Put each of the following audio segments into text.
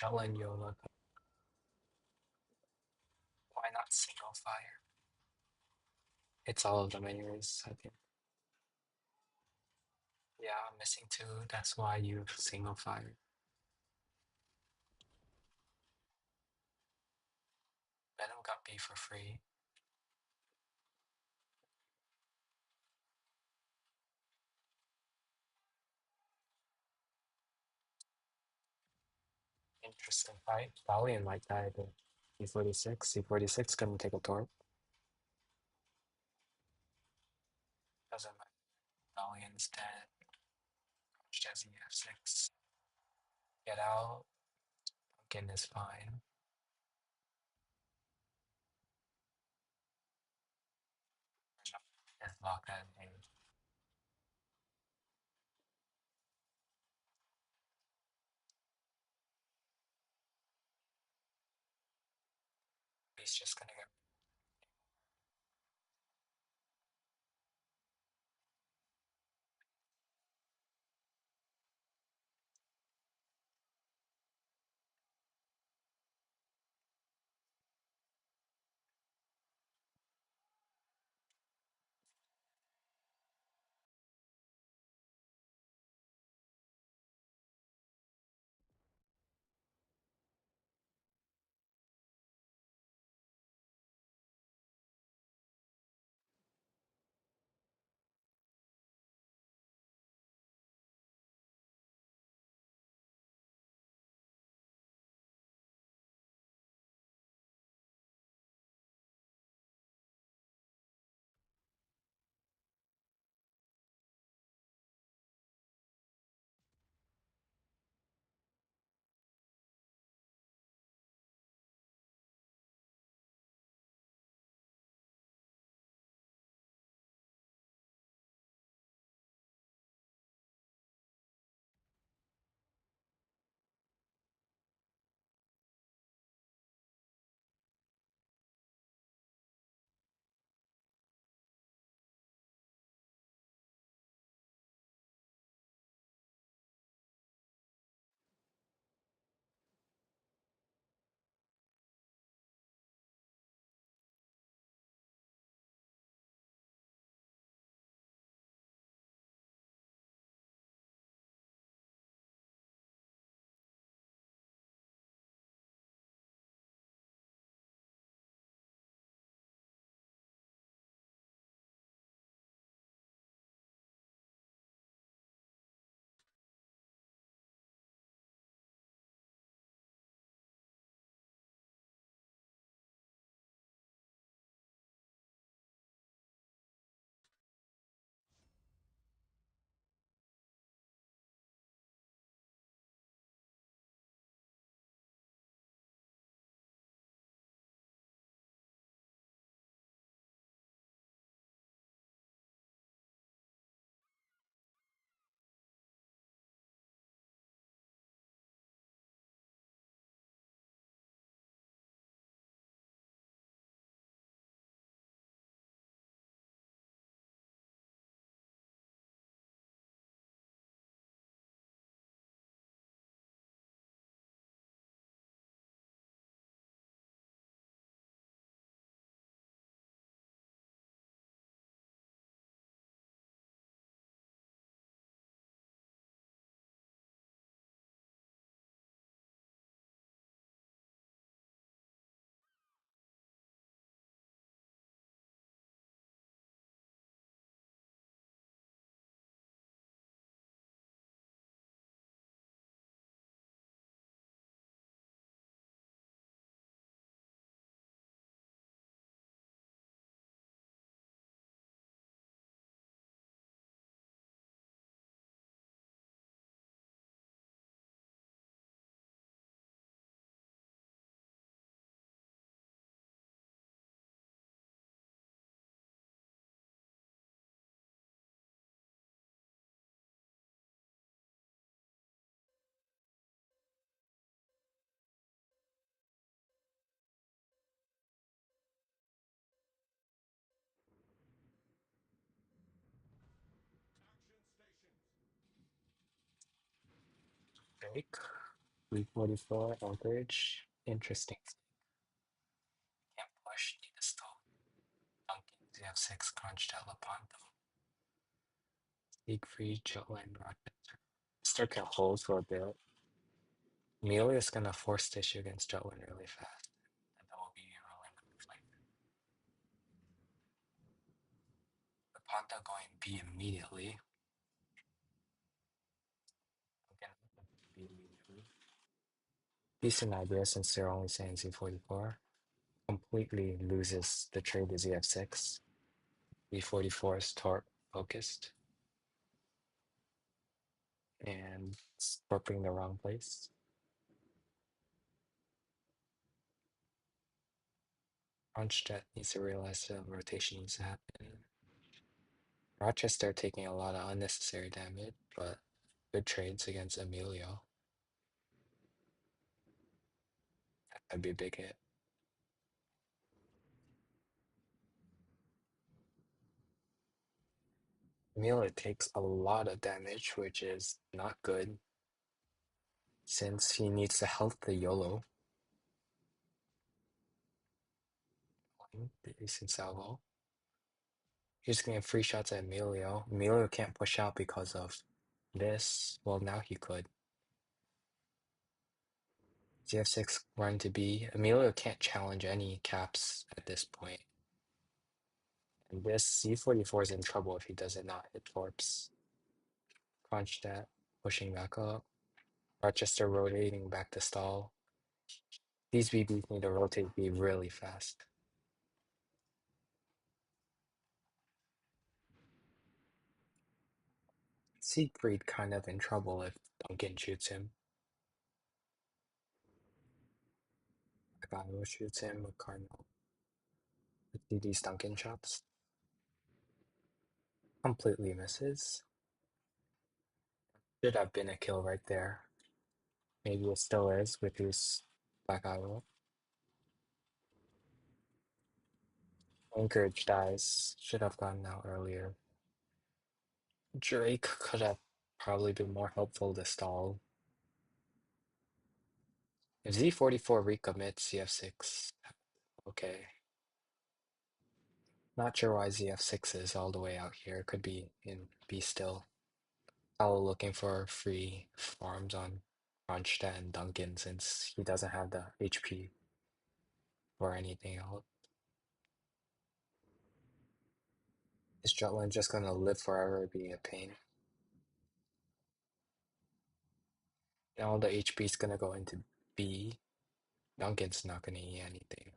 shell and Yola. Why not single fire? It's all of them anyways, I think. Yeah, I'm missing two. That's why you single fire. Venom got B for free. Interesting fight. Valiant might die to C46. C46 couldn't take a torp. Doesn't matter. Valiant's dead. Jesse F6. Get out. Pumpkin is fine. Just lock that in. He's just gonna get. Fake. 344 Eldridge. Interesting. Can't push, need a stall. Duncan, you have 6 crunched at Lepanto. Siegfried, Jutland, Rochester. Mister can hold for a bit. Amelia's gonna force tissue against Jutland really fast. And that will be rolling on the flank. Lepanto going B immediately. Again, B immediately. Decent idea since they're only saying Z44. Completely loses the trade to ZF6. B44 is torp focused and it's torping the wrong place. Ronstadt needs to realize the rotation needs to happen. Rochester taking a lot of unnecessary damage, but good trades against Emilio. That'd be a big hit. Emilio takes a lot of damage, which is not good since he needs to health the YOLO. The ace and salvo. He's getting free shots at Emilio. Emilio can't push out because of this. Well, now he could. ZF6 run to B. Emilio can't challenge any caps at this point. And this C44 is in trouble if he does it not hit Torps. Kronstadt pushing back up. Rochester rotating back to stall. These BBs need to rotate B really fast. Siegfried kind of in trouble if Duncan shoots him. Agano shoots him with Cardinal. Let's see these Duncan shots. Completely misses. Should have been a kill right there. Maybe it still is with his Black Arrow. Anchorage dies. Should have gotten out earlier. Drake could have probably been more helpful to stall. If Z44 recommits CF6, okay. Not sure why ZF6 is all the way out here. Could be in B still. I'll looking for free farms on Ronstadt and Duncan since he doesn't have the HP or anything else. Is Jutland just gonna live forever being a pain? Now all the HP is gonna go into B. Duncan's not gonna eat anything.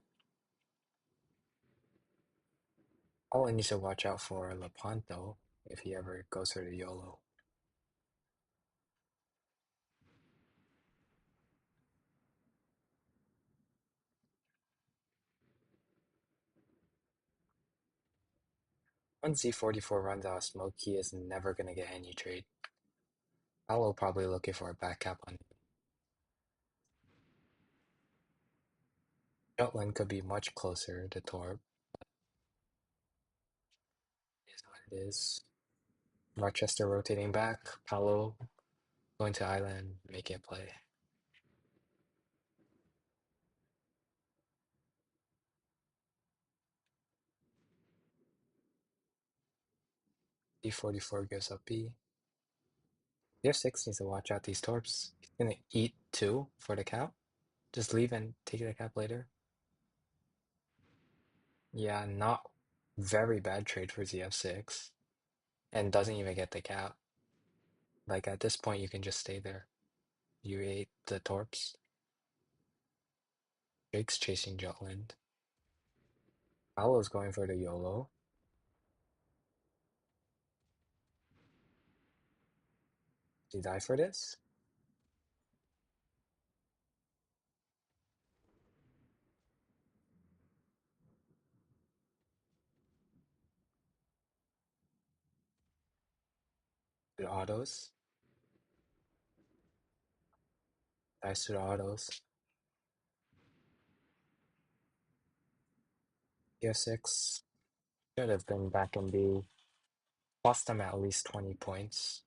All I need to watch out for Lepanto if he ever goes for the YOLO. Once Z44 runs out of smoke, he is never gonna get any trade. Paolo probably looking for a back cap on him. Jutland could be much closer to Torb. Is what it is. Rochester rotating back. Paolo going to island, make it play. D44 gives up B. F6 needs to watch out these torps. He's gonna eat 2 for the cap. Just leave and take the cap later. Yeah, not very bad trade for ZF6. And doesn't even get the cap. Like at this point, you can just stay there. You ate the torps. Jake's chasing Jutland. Paolo's going for the YOLO. Did he die for this? The autos. Dies to the autos. F6 should have been back in B. Lost them at least 20 points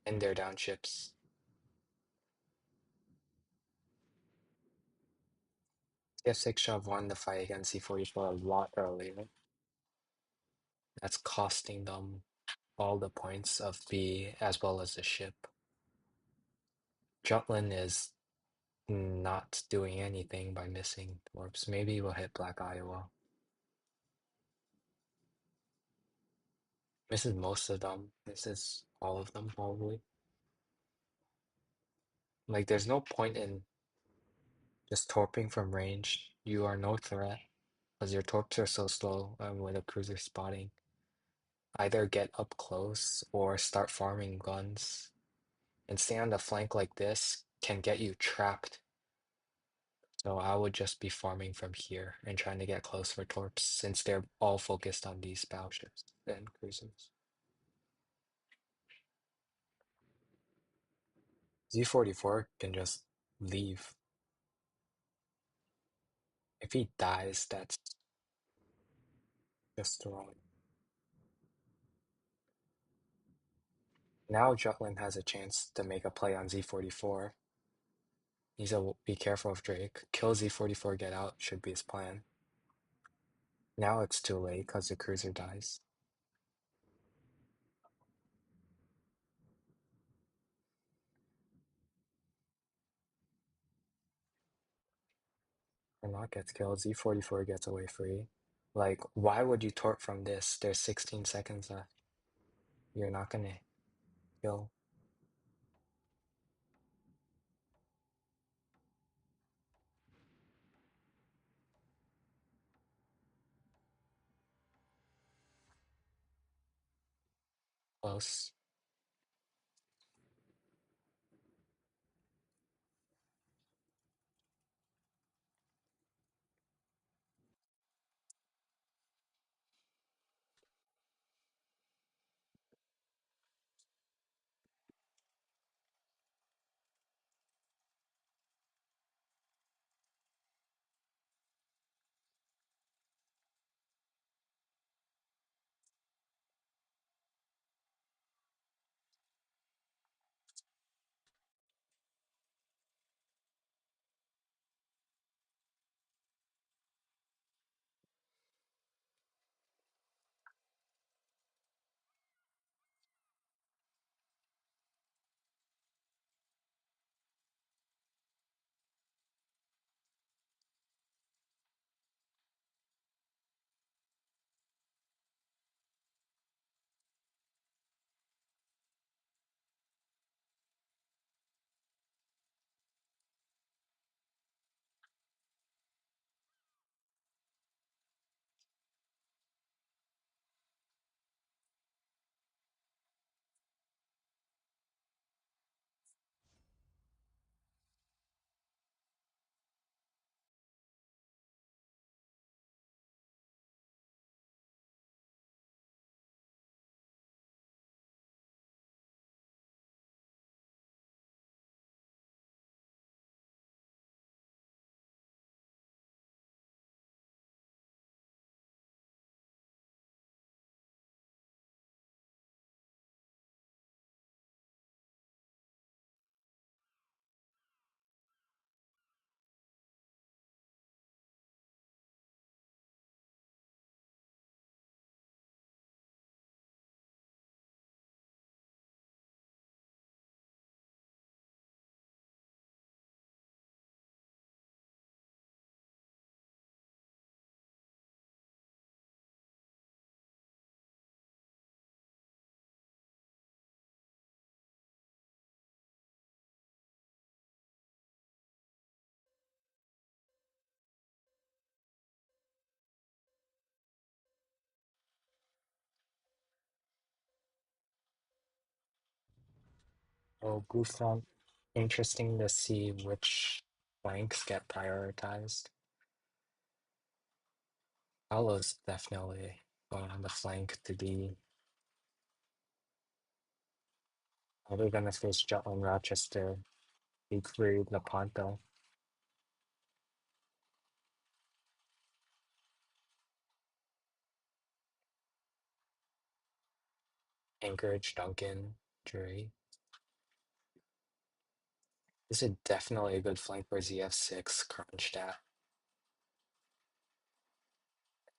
in their down chips. F6 should have won the fight against C44 a lot earlier. That's costing them all the points of B as well as the ship. Jutland is not doing anything by missing warps. Maybe we'll hit Black Iowa. Misses most of them. Misses all of them probably. Like there's no point in just torping from range. You are no threat because your torps are so slow with a cruiser spotting. Either get up close or start farming guns. And stay on the flank like this can get you trapped. So I would just be farming from here and trying to get close for torps since they're all focused on these battleships and cruisers. Z44 can just leave. If he dies, that's just wrong. Now Jutland has a chance to make a play on Z44. He's a be careful of Drake. Kill Z44, get out should be his plan. Now it's too late because the cruiser dies. Vermont gets killed, Z44 gets away free. Like, why would you torp from this? There's 16 seconds left. You're not gonna kill. Close. Oh, blue front. Interesting to see which flanks get prioritized. Paolo's definitely going on the flank to be other than face Jutland, Rochester, Siegfried, Lepanto, Anchorage, Duncan, Drury. This is definitely a good flank for ZF6 Kronstadt.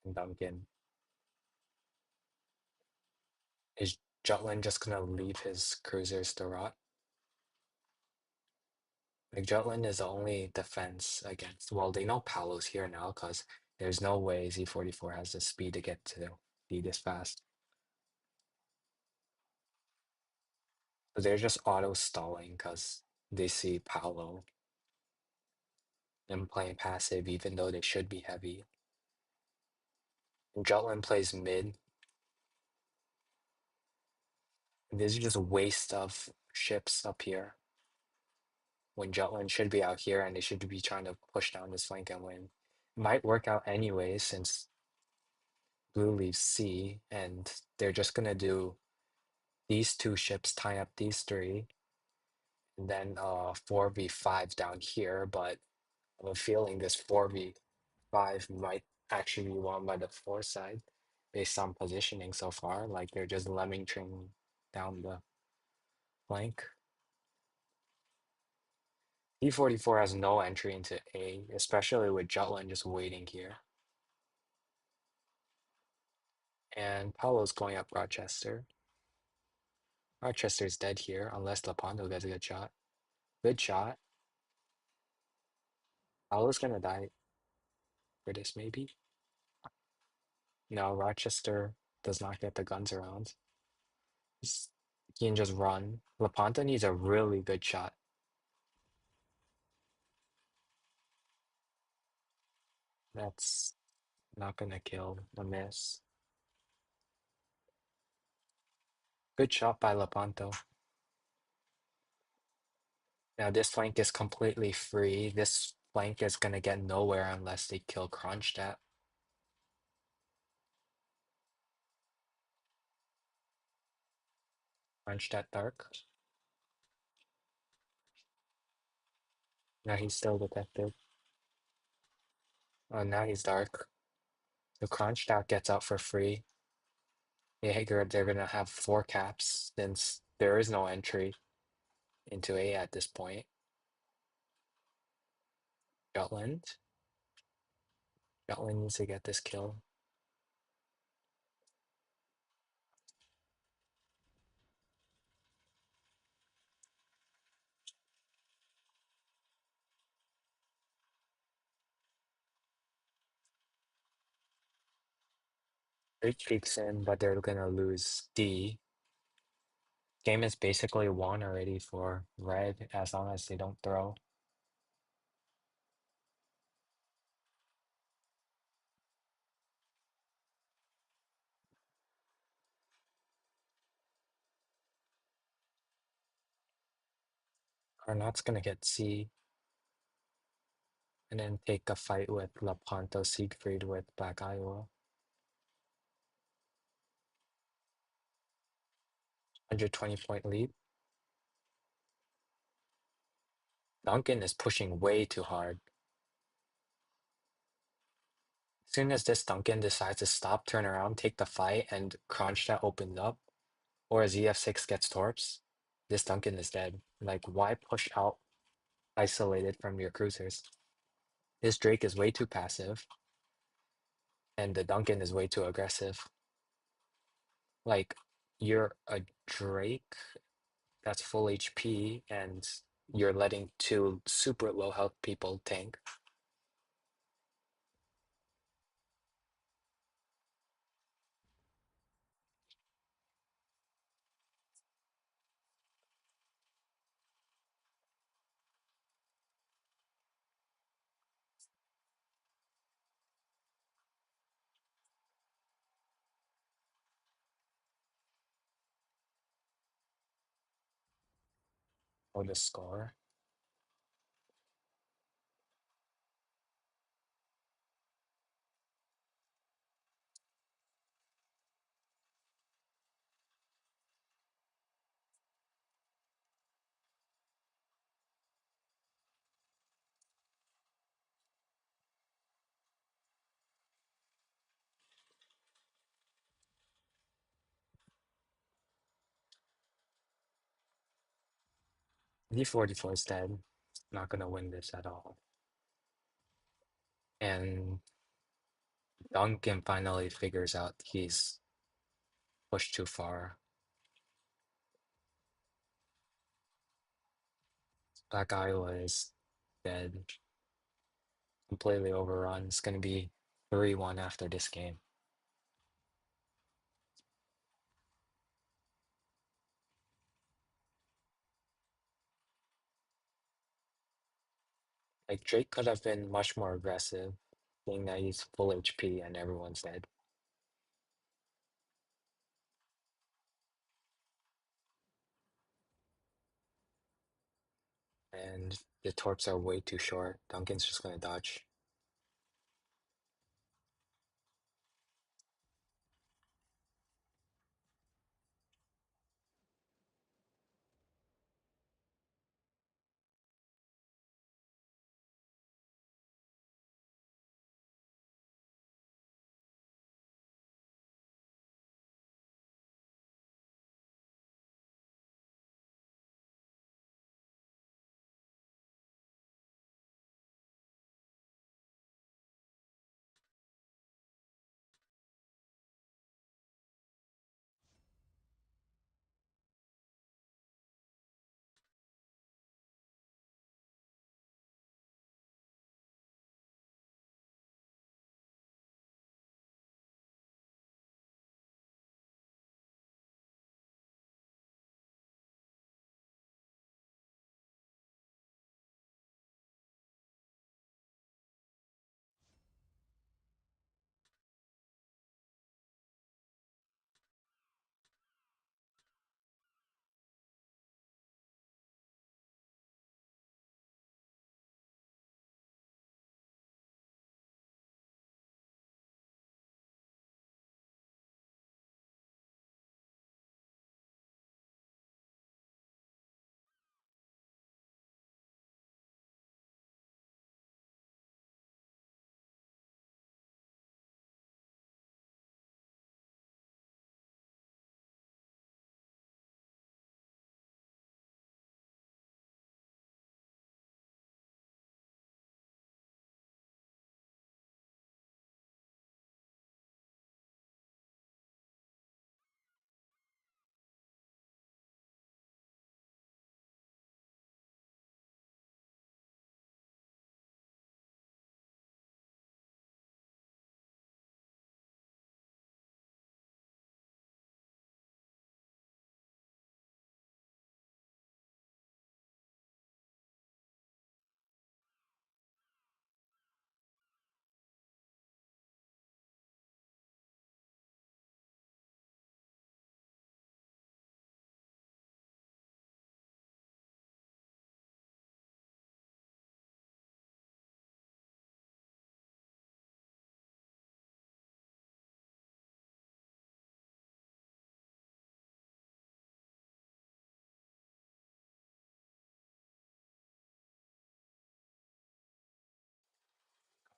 and Duncan. Is Jutland just gonna leave his cruisers to rot? Like Jutland is the only defense against. Well, they know Paolo's here now because there's no way Z44 has the speed to get to be this fast. So they're just auto stalling because they see Paolo and playing passive even though they should be heavy. And Jutland plays mid. And this is just a waste of ships up here when Jutland should be out here and they should be trying to push down this flank and win. Might work out anyway since blue leaves C and they're just gonna do these two ships tie up these three and then 4v5 down here, but I have a feeling this 4v5 might actually be won by the four side based on positioning so far. Like they're just lemming train down the flank. E44 has no entry into A, especially with Jutland just waiting here. And Paolo's going up Rochester. Rochester's dead here unless Lepanto gets a good shot. Good shot. Paolo's gonna die for this maybe. No, Rochester does not get the guns around. He can just run. Lepanto needs a really good shot. That's not gonna kill the miss. Good shot by Lepanto. Now this flank is completely free. This flank is gonna get nowhere unless they kill Kronstadt. Kronstadt dark. Now he's still detected. Oh, now he's dark. The Kronstadt gets out for free. They're gonna have four caps since there is no entry into A at this point. Jutland. Jutland needs to get this kill. Drake peeks in, but they're gonna lose D. Game is basically won already for red as long as they don't throw. Carnot's gonna get C and then take a fight with Lepanto Siegfried with Black Iowa. 120-point lead. Duncan is pushing way too hard. As soon as this Duncan decides to stop, turn around, take the fight, and Kronstadt opens up, or as EF6 gets torps, this Duncan is dead. Like, why push out isolated from your cruisers? This Drake is way too passive, and the Duncan is way too aggressive. Like, you're a Drake that's full HP, and you're letting two super low health people tank. Or the score. D44 is dead. Not gonna win this at all. And Duncan finally figures out he's pushed too far. Black Iowa is dead, completely overrun. It's going to be 3-1 after this game. Like Drake could have been much more aggressive, being that he's full HP and everyone's dead. And the torps are way too short. Duncan's just going to dodge.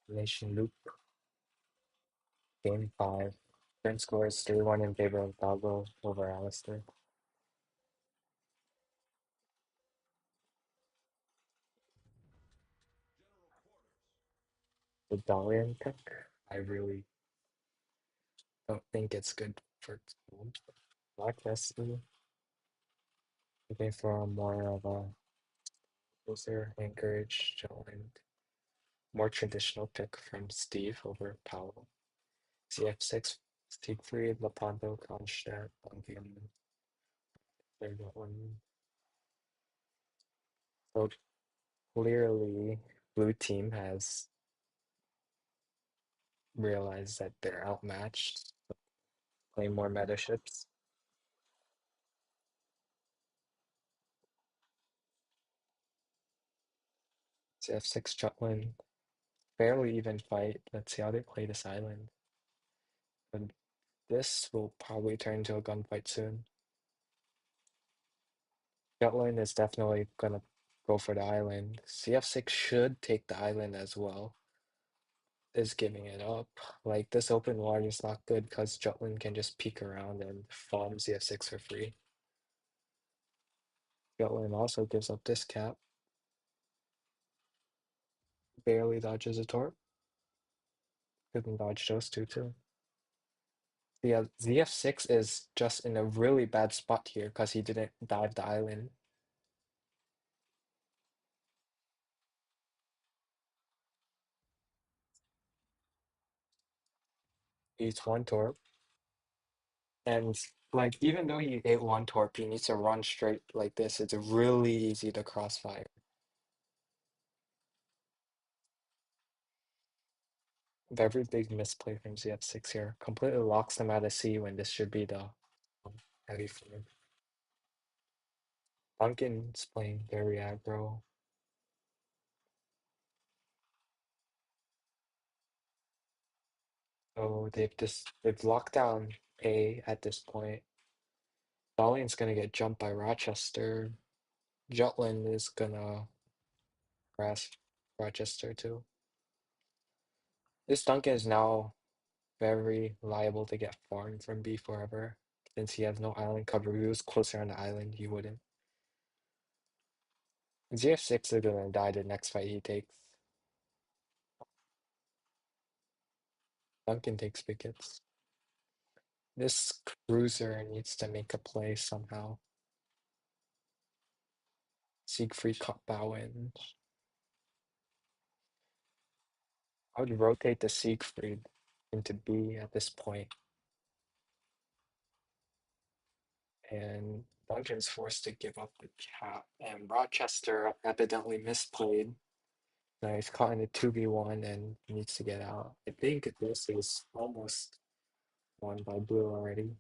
Nation loop, game 5. Current score is 3-1 in favor of Doggo over Alistair. The Dalian pick, I really don't think it's good for gold. Black Destiny, looking for more of a closer anchorage, and more traditional pick from Steve over Powell. CF6, Siegfried, Lepanto, Kronstadt, Duncan, third one. So clearly, blue team has realized that they're outmatched, play more meta ships. CF6 Jutland, fairly even fight. Let's see how they play this island. But this will probably turn into a gunfight soon. Jutland is definitely gonna go for the island. CF6 should take the island as well. Is giving it up. Like this open water is not good because Jutland can just peek around and farm CF6 for free. Jutland also gives up this cap. Barely dodges a torp. Couldn't dodge those two too. Yeah, ZF6 is just in a really bad spot here because he didn't dive the island. He eats one torp. And like even though he ate one torp, he needs to run straight like this. It's really easy to crossfire. Very big misplay from ZF6 here. Completely locks them out of sea when this should be the heavy forward. Duncan's playing very aggro. So they've locked down A at this point. Dalian's gonna get jumped by Rochester. Jutland is gonna harass Rochester too. This Duncan is now very liable to get farmed from B forever. Since he has no island cover, if he was closer on the island, he wouldn't. ZF6 is gonna die the next fight he takes. Duncan takes wickets. This cruiser needs to make a play somehow. Siegfried caught Bowen. I would rotate the Siegfried into B at this point, and Duncan's forced to give up the cap, and Rochester evidently misplayed. Now he's caught in a 2v1 and needs to get out. I think this is almost won by blue already.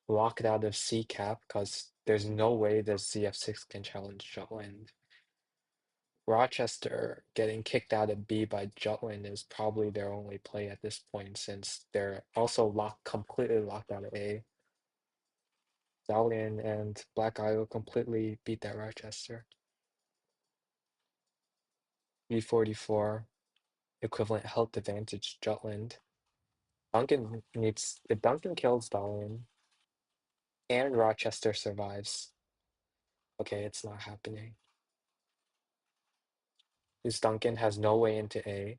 Locked out of C cap because there's no way the ZF6 can challenge Jutland. Rochester getting kicked out of B by Jutland is probably their only play at this point since they're also completely locked out of A. Dalian and Black Isle completely beat that Rochester. B44 equivalent health advantage Jutland. Duncan needs if Duncan kills Dalian and Rochester survives. Okay, it's not happening. This Duncan has no way into A.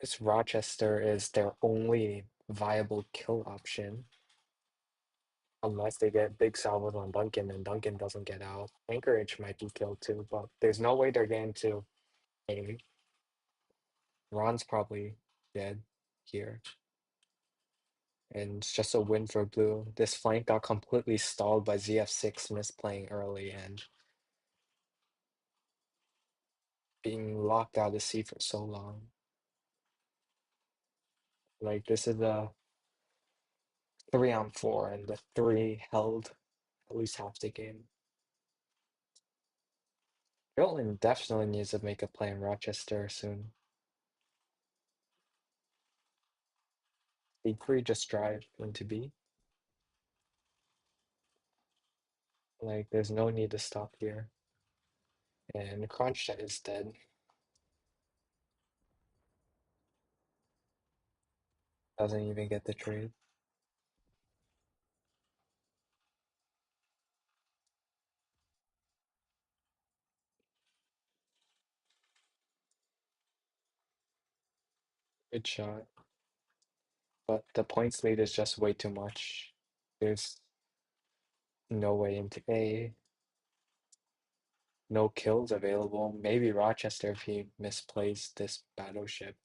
This Rochester is their only viable kill option. Unless they get big salvos on Duncan and Duncan doesn't get out. Anchorage might be killed too, but there's no way they're getting to A. Ron's probably dead here. And it's just a win for blue. This flank got completely stalled by ZF6 misplaying early and being locked out of sea for so long. Like this is a 3-on-4 and the three held at least half the game. Portland definitely needs to make a play in Rochester soon. Siegfried just drive into B. Like there's no need to stop here. And Kronstadt is dead. Doesn't even get the trade. Good shot. But the points lead is just way too much. There's no way into A. No kills available. Maybe Rochester if he misplays this battleship.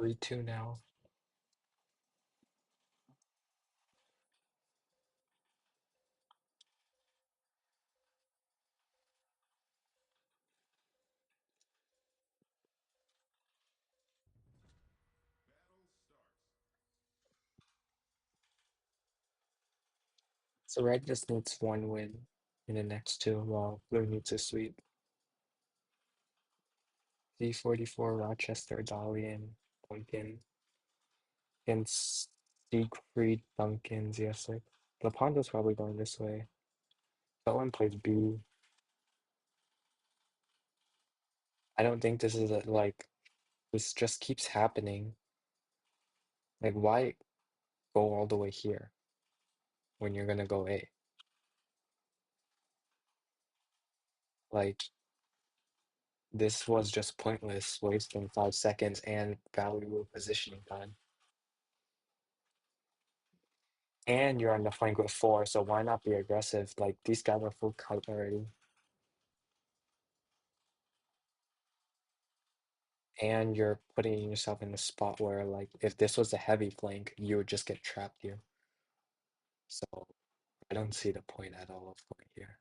3-2 now. So red just needs one win in the next two, while blue needs a sweep. D44, Rochester, Dalian, Duncan, against Siegfried, Duncan, ZS6. Lepanto's probably going this way. That one plays B. I don't think this is like, this just keeps happening. Like, why go all the way here when you're gonna go A? Like, this was just pointless, wasting 5 seconds and valuable positioning time. And you're on the flank with four, so why not be aggressive? Like, these guys are full kite already. And you're putting yourself in a spot where, like, if this was a heavy flank, you would just get trapped here. So I don't see the point at all of going here.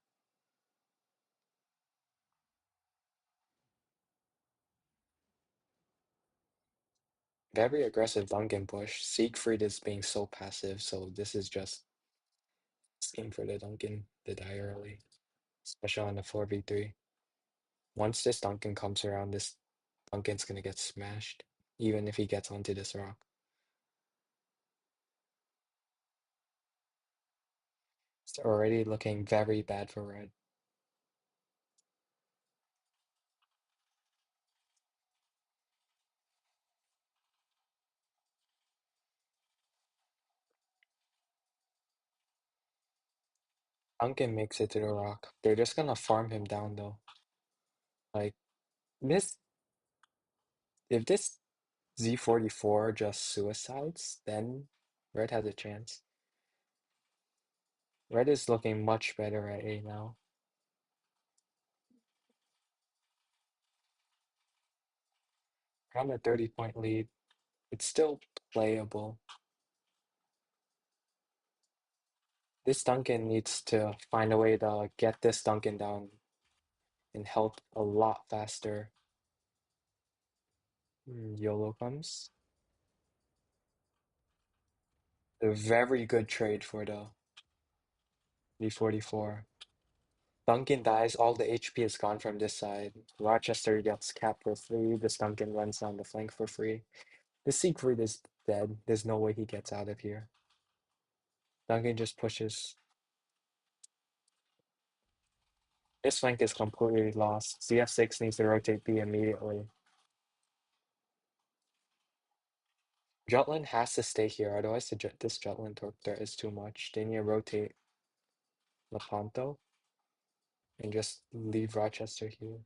Very aggressive Duncan push. Siegfried is being so passive, so this is just scheme for the Duncan to die early, especially on the 4v3. Once this Duncan comes around, this Duncan's gonna get smashed, even if he gets onto this rock. It's already looking very bad for red. Duncan makes it to the rock. They're just gonna farm him down though. Like this, if this Z44 just suicides, then red has a chance. Red is looking much better at A now. Around a 30-point lead. It's still playable. This Duncan needs to find a way to get this Duncan down and help a lot faster. YOLO comes. A very good trade for the V44. Duncan dies, all the HP is gone from this side. Rochester gets capped for free. This Duncan runs down the flank for free. The Siegfried is dead. There's no way he gets out of here. Duncan just pushes. This flank is completely lost. CF6 needs to rotate B immediately. Jutland has to stay here, otherwise this Jutland torque threat is too much. They need to rotate Lepanto and just leave Rochester here.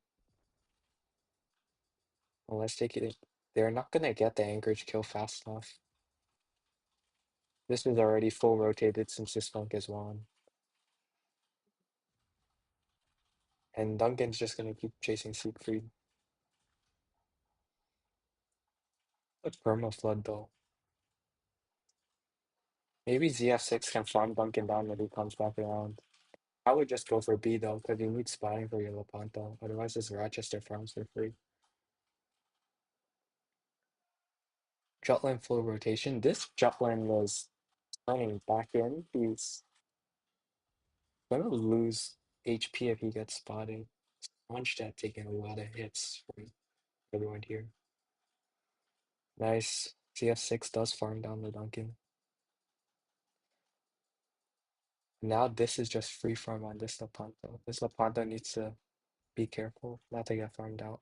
Unless they're not gonna get the anchorage kill fast enough. This is already full rotated since this flank is won. And Duncan's just gonna keep chasing Siegfried. But perma flood though. Maybe ZF6 can farm Duncan down when he comes back around. I would just go for B though, because you need spotting for your Lepanto. Otherwise, this Rochester farms for free. Jutland full rotation. This Jutland was turning back in. He's gonna lose HP if he gets spotted. Onstead taking a lot of hits from everyone here. Nice. CF6 does farm down the Duncan. Now this is just free farm on this Lepanto. This Lepanto needs to be careful not to get farmed out.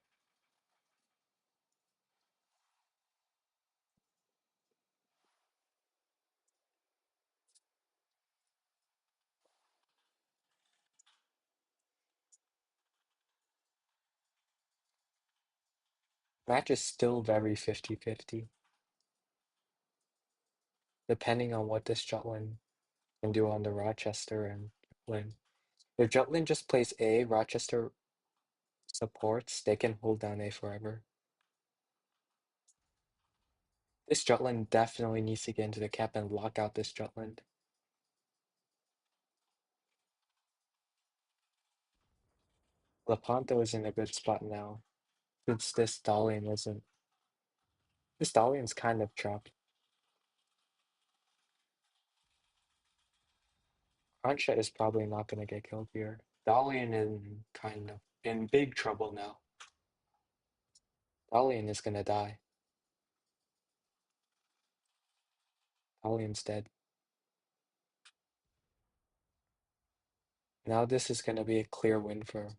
Match is still very 50-50, depending on what this Jutland can do on the Rochester and Jutland. If Jutland just plays A, Rochester supports, they can hold down A forever. This Jutland definitely needs to get into the cap and lock out this Jutland. Lepanto is in a good spot now. Since this Dalian isn't. This Dalian's kind of trapped. Kronstadt is probably not gonna get killed here. Dalian in kind of in big trouble now. Dalian is gonna die. Dalian's dead. Now this is gonna be a clear win for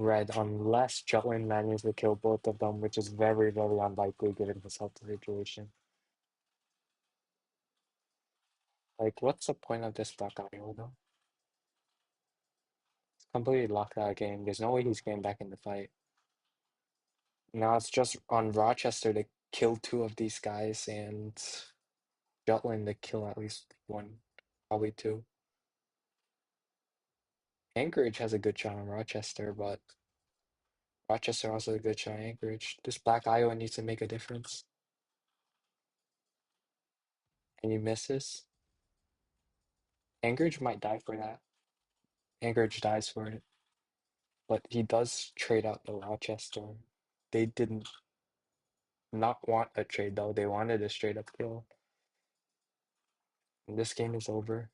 Red unless Jutland manages to kill both of them, which is very, very unlikely given this health situation. Like, what's the point of this Black Isle though? It's completely locked out of game. There's no way he's getting back in the fight. Now it's just on Rochester to kill two of these guys and Jutland to kill at least one, probably two. Anchorage has a good shot on Rochester, but Rochester also has a good shot on Anchorage. This Black Iowa needs to make a difference. And he misses. Anchorage might die for that. Anchorage dies for it. But he does trade out the Rochester. They didn't not want a trade though. They wanted a straight up kill. And this game is over.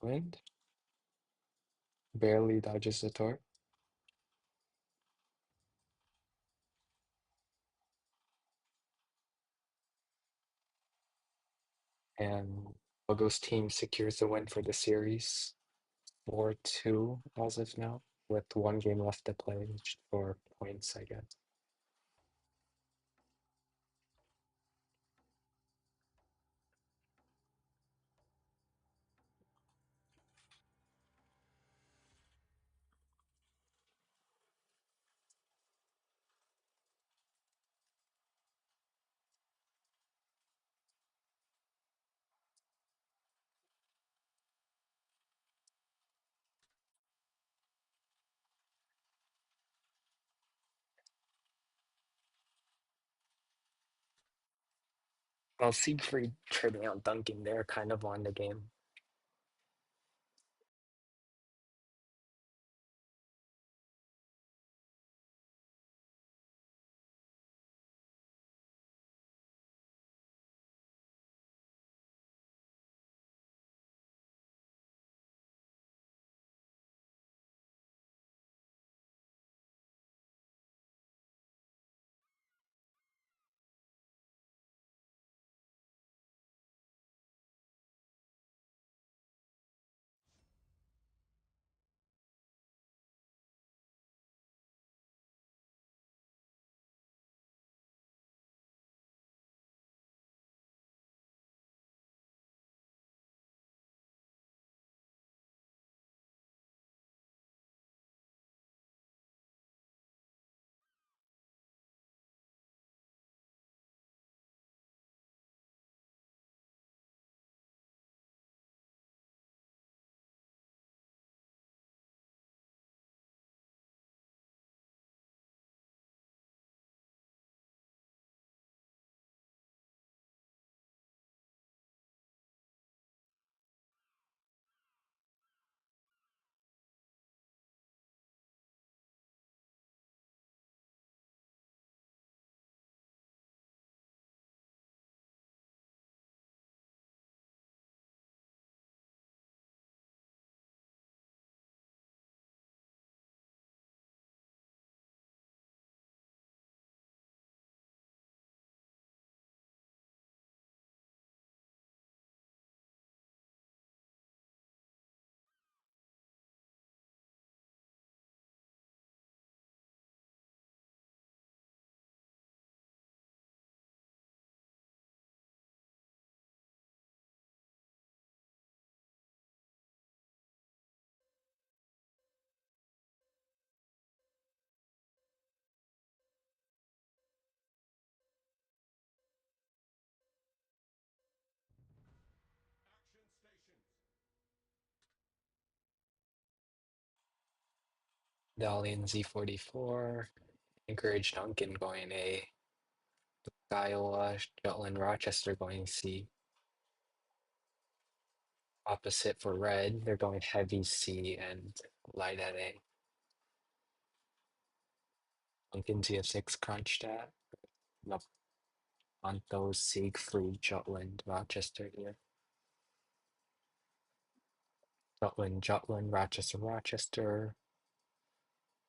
Wind barely dodges the torp. And Logo's team secures the win for the series. 4-2 as of now, with one game left to play for points, I guess. Well, Siegfried trading out Duncan there kind of won the game. Dalian Z44. Encourage Duncan going A. Iowa, Jutland, Rochester going C. Opposite for red, they're going heavy C and light at A. Duncan GF6 Kronstadt, Lepanto, Siegfried, Jutland, Rochester here. Jutland, Rochester, Rochester,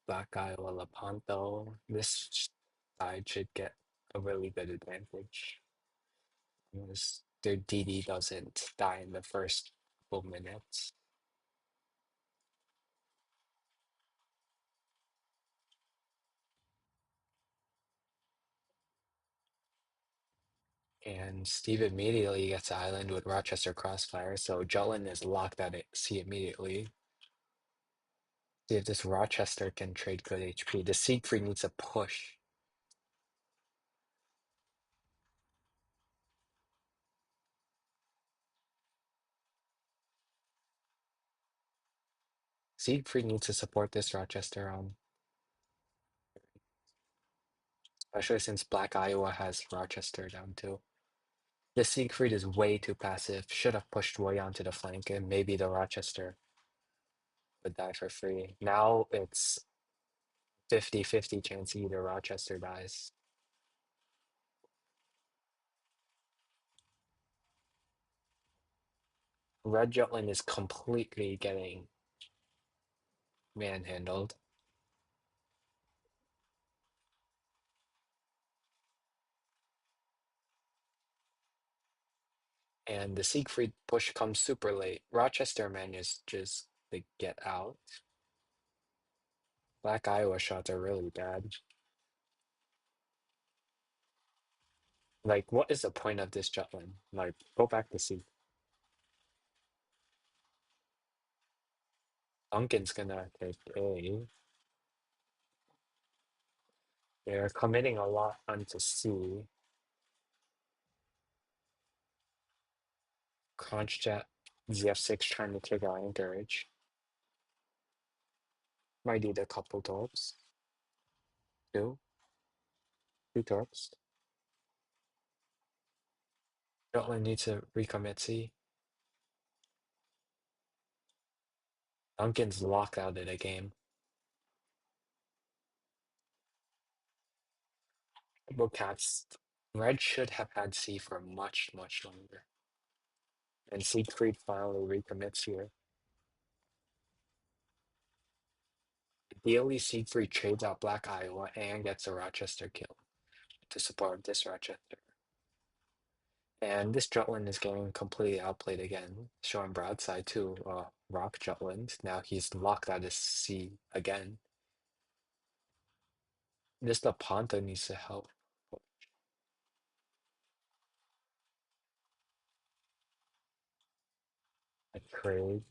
Black Iowa, Lepanto. This side should get a really good advantage. Unless their DD doesn't die in the first couple minutes. And Steve immediately gets island with Rochester Crossfire, so Jutland is locked at it. C immediately. See if this Rochester can trade good HP. The Siegfried needs a push. Siegfried needs to support this Rochester especially since Black Iowa has Rochester down too. The Siegfried is way too passive. Should have pushed way onto the flank, and maybe the Rochester would die for free. Now it's 50-50 chance either Rochester dies. Red Jutland is completely getting manhandled. And the Siegfried push comes super late. Rochester manages just to get out. Black Iowa shots are really bad. Like, what is the point of this Jutland? Like, go back to sea. Duncan's gonna take A. They're committing a lot onto C. Kronstadt ZF6 trying to take out Anchorage. Might need a couple torps. Two. Two torps. Jutland needs to recommit C. Duncan's locked out of the game. But Cats, Red should have had C for much, much longer. And Siegfried finally recommits here. Ideally, Siegfried trades out Black Iowa and gets a Rochester kill to support this Rochester. And this Jutland is getting completely outplayed again, showing broadside to Rock Jutland. Now he's locked out of C again. This Lepanto needs to help. A trade.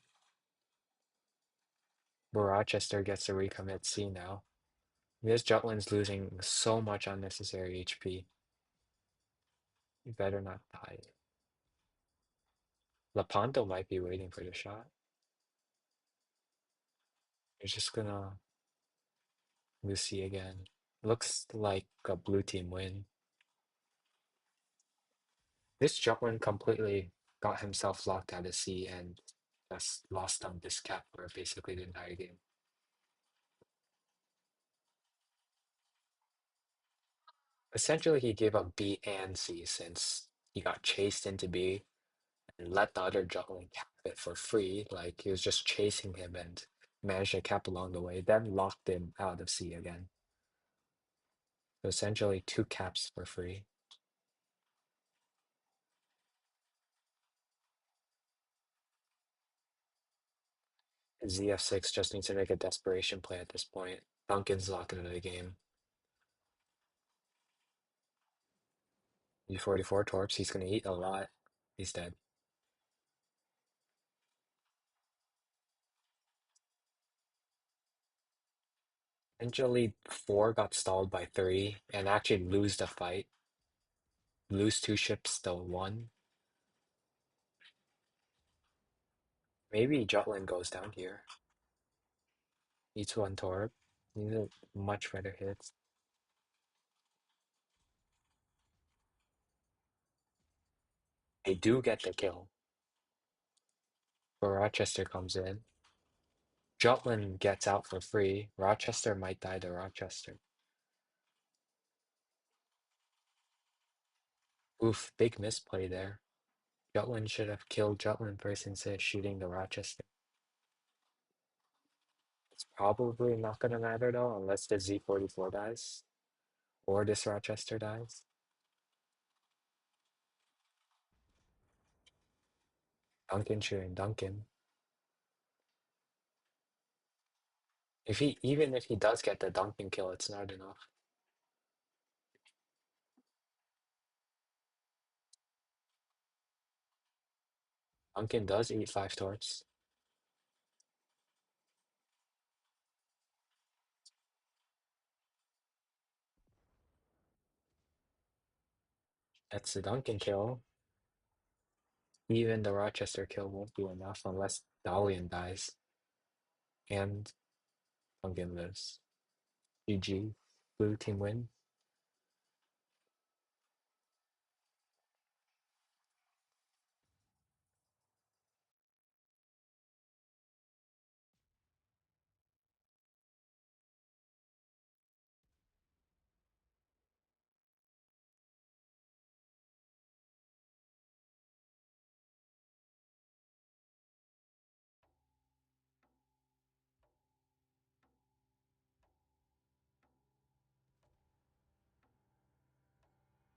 But Rochester gets to recommit C now. This Jutland's losing so much unnecessary HP. You better not die. Lepanto might be waiting for the shot. You're just gonna lose C again. Looks like a blue team win. This Jutland completely got himself locked out of C and just lost on this cap for basically the entire game. Essentially, he gave up B and C since he got chased into B and let the other Jutland cap it for free. Like he was just chasing him and managed to cap along the way, then locked him out of C again. So essentially, two caps for free. ZF6 just needs to make a desperation play at this point. Duncan's locked into the game. U44 torps, he's gonna eat a lot. He's dead. Eventually, 4 got stalled by 3 and actually lose the fight. Lose 2 ships, still 1. Maybe Jutland goes down here. Eats 1 torp. These are much better hits. They do get the kill. But Rochester comes in. Jutland gets out for free. Rochester might die to Rochester. Oof, big misplay there. Jutland should have killed Jutland first instead of shooting the Rochester. It's probably not gonna matter though, unless the Z44 dies. Or this Rochester dies. Duncan shooting Duncan. Even if he does get the Duncan kill, it's not enough. Duncan does eat 5 torps. That's the Duncan kill. Even the Rochester kill won't be enough unless Dalian dies. And Duncan lives. GG. Blue team win.